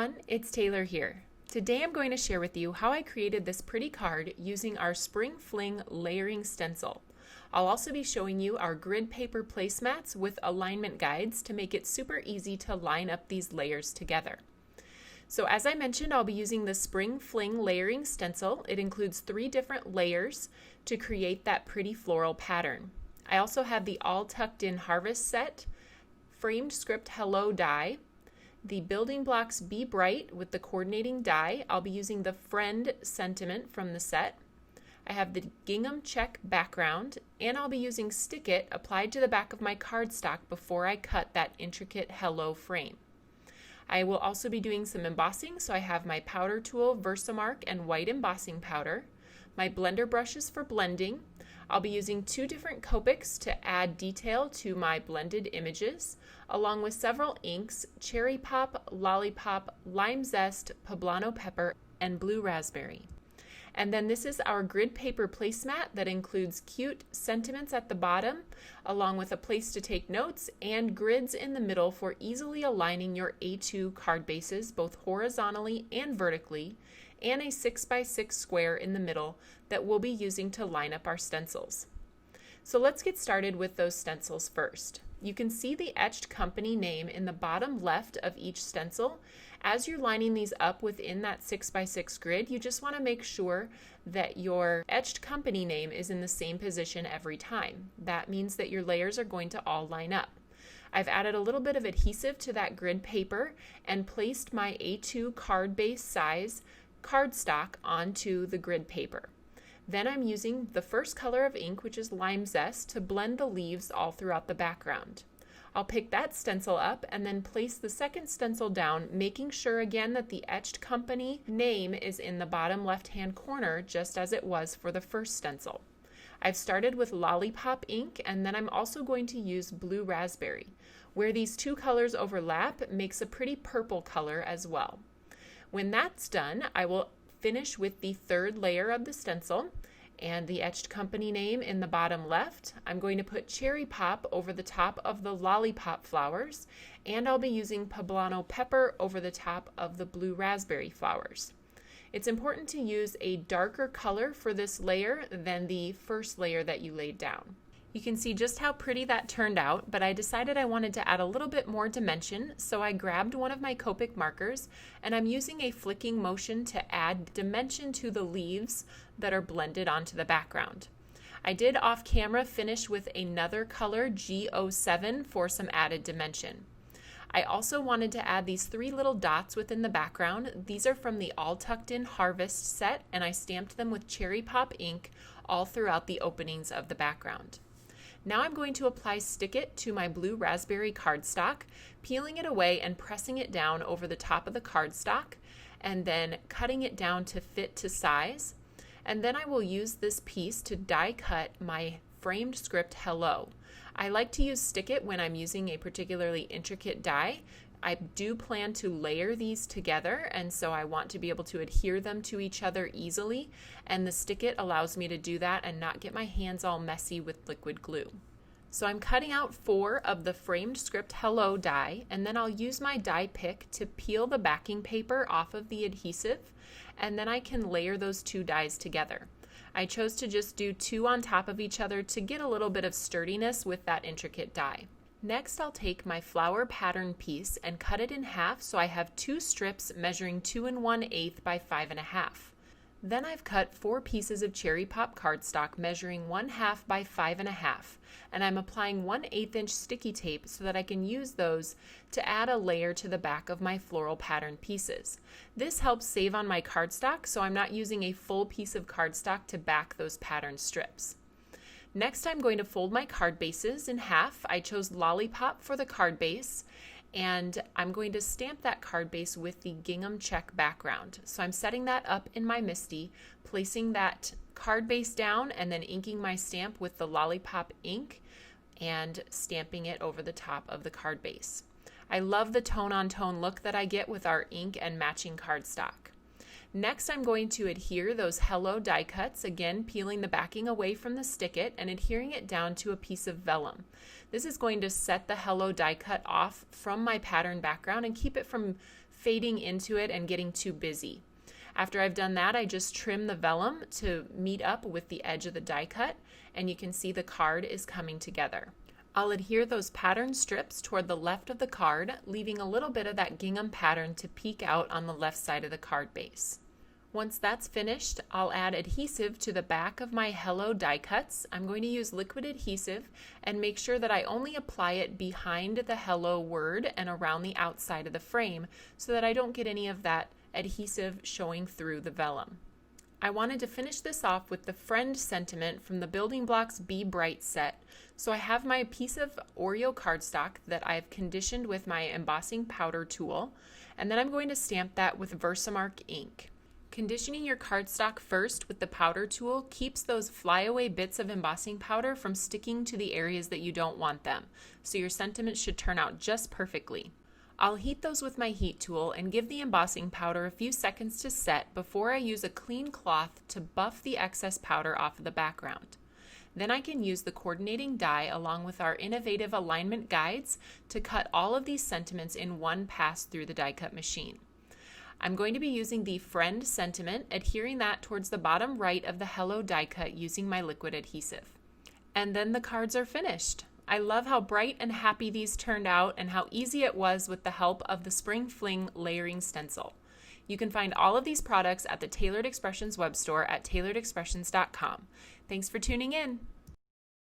everyone, it's Taylor here. Today I'm going to share with you how I created this pretty card using our Spring Fling layering stencil. I'll also be showing you our grid paper placemats with alignment guides to make it super easy to line up these layers together. So as I mentioned, I'll be using the Spring Fling layering stencil. It includes 3 different layers to create that pretty floral pattern. I also have the All Tucked In Harvest set, framed script Hello die, the building blocks Be Bright with the coordinating die. I'll be using the Friend sentiment from the set. I have the gingham check background, and I'll be using Stick It applied to the back of my cardstock before I cut that intricate Hello frame. I will also be doing some embossing, so I have my powder tool, VersaMark, and white embossing powder. My blender brushes for blending. I'll be using 2 different Copics to add detail to my blended images, along with several inks, Cherry Pop, Lollipop, Lime Zest, Poblano Pepper, and Blue Raspberry. And then this is our grid paper placemat that includes cute sentiments at the bottom, along with a place to take notes and grids in the middle for easily aligning your A2 card bases both horizontally and vertically, and a 6x6 square in the middle that we'll be using to line up our stencils. So let's get started with those stencils first. You can see the etched company name in the bottom left of each stencil. As you're lining these up within that 6x6 grid, you just want to make sure that your etched company name is in the same position every time. That means that your layers are going to all line up. I've added a little bit of adhesive to that grid paper and placed my A2 card base size cardstock onto the grid paper. Then I'm using the first color of ink, which is Lime Zest, to blend the leaves all throughout the background. I'll pick that stencil up and then place the second stencil down, making sure again that the etched company name is in the bottom left-hand corner, just as it was for the first stencil. I've started with Lollipop ink, and then I'm also going to use Blue Raspberry. Where these 2 colors overlap makes a pretty purple color as well. When that's done, I will finish with the 3rd layer of the stencil and the etched company name in the bottom left. I'm going to put Cherry Pop over the top of the Lollipop flowers, and I'll be using Poblano Pepper over the top of the Blue Raspberry flowers. It's important to use a darker color for this layer than the first layer that you laid down. You can see just how pretty that turned out, but I decided I wanted to add a little bit more dimension, so I grabbed one of my Copic markers and I'm using a flicking motion to add dimension to the leaves that are blended onto the background. I did off camera finish with another color, G07, for some added dimension. I also wanted to add these 3 little dots within the background. These are from the All Tucked In Harvest set, and I stamped them with Cherry Pop ink all throughout the openings of the background. Now I'm going to apply Stick It to my Blue Raspberry cardstock, peeling it away and pressing it down over the top of the cardstock, and then cutting it down to fit to size. And then I will use this piece to die cut my framed script Hello. I like to use Stick It when I'm using a particularly intricate die. I do plan to layer these together, and so I want to be able to adhere them to each other easily, and the Stick It allows me to do that and not get my hands all messy with liquid glue. So I'm cutting out 4 of the framed script Hello die, and then I'll use my die pick to peel the backing paper off of the adhesive, and then I can layer those 2 dies together. I chose to just do 2 on top of each other to get a little bit of sturdiness with that intricate die. Next, I'll take my flower pattern piece and cut it in half so I have 2 strips measuring 2 1/8 by 5 1/2. Then I've cut 4 pieces of Cherry Pop cardstock measuring 1/2 by 5 1/2, and I'm applying 1/8 inch sticky tape so that I can use those to add a layer to the back of my floral pattern pieces. This helps save on my cardstock, so I'm not using a full piece of cardstock to back those pattern strips. Next, I'm going to fold my card bases in half. I chose Lollipop for the card base, and I'm going to stamp that card base with the gingham check background. So I'm setting that up in my MISTI, placing that card base down, and then inking my stamp with the Lollipop ink and stamping it over the top of the card base. I love the tone-on-tone look that I get with our ink and matching cardstock. Next, I'm going to adhere those Hello die cuts, again peeling the backing away from the Stick It and adhering it down to a piece of vellum. This is going to set the Hello die cut off from my pattern background and keep it from fading into it and getting too busy. After I've done that, I just trim the vellum to meet up with the edge of the die cut, and you can see the card is coming together. I'll adhere those pattern strips toward the left of the card, leaving a little bit of that gingham pattern to peek out on the left side of the card base. Once that's finished, I'll add adhesive to the back of my Hello die cuts. I'm going to use liquid adhesive and make sure that I only apply it behind the Hello word and around the outside of the frame so that I don't get any of that adhesive showing through the vellum. I wanted to finish this off with the friend sentiment from the Building Blocks Be Bright set. So I have my piece of Oreo cardstock that I've conditioned with my embossing powder tool, and then I'm going to stamp that with VersaMark ink. Conditioning your cardstock first with the powder tool keeps those flyaway bits of embossing powder from sticking to the areas that you don't want them, so your sentiment should turn out just perfectly. I'll heat those with my heat tool and give the embossing powder a few seconds to set before I use a clean cloth to buff the excess powder off of the background. Then I can use the coordinating die along with our innovative alignment guides to cut all of these sentiments in one pass through the die cut machine. I'm going to be using the friend sentiment, adhering that towards the bottom right of the Hello die cut using my liquid adhesive. And then the cards are finished. I love how bright and happy these turned out and how easy it was with the help of the Spring Fling layering stencil. You can find all of these products at the Tailored Expressions web store at tailoredexpressions.com. Thanks for tuning in.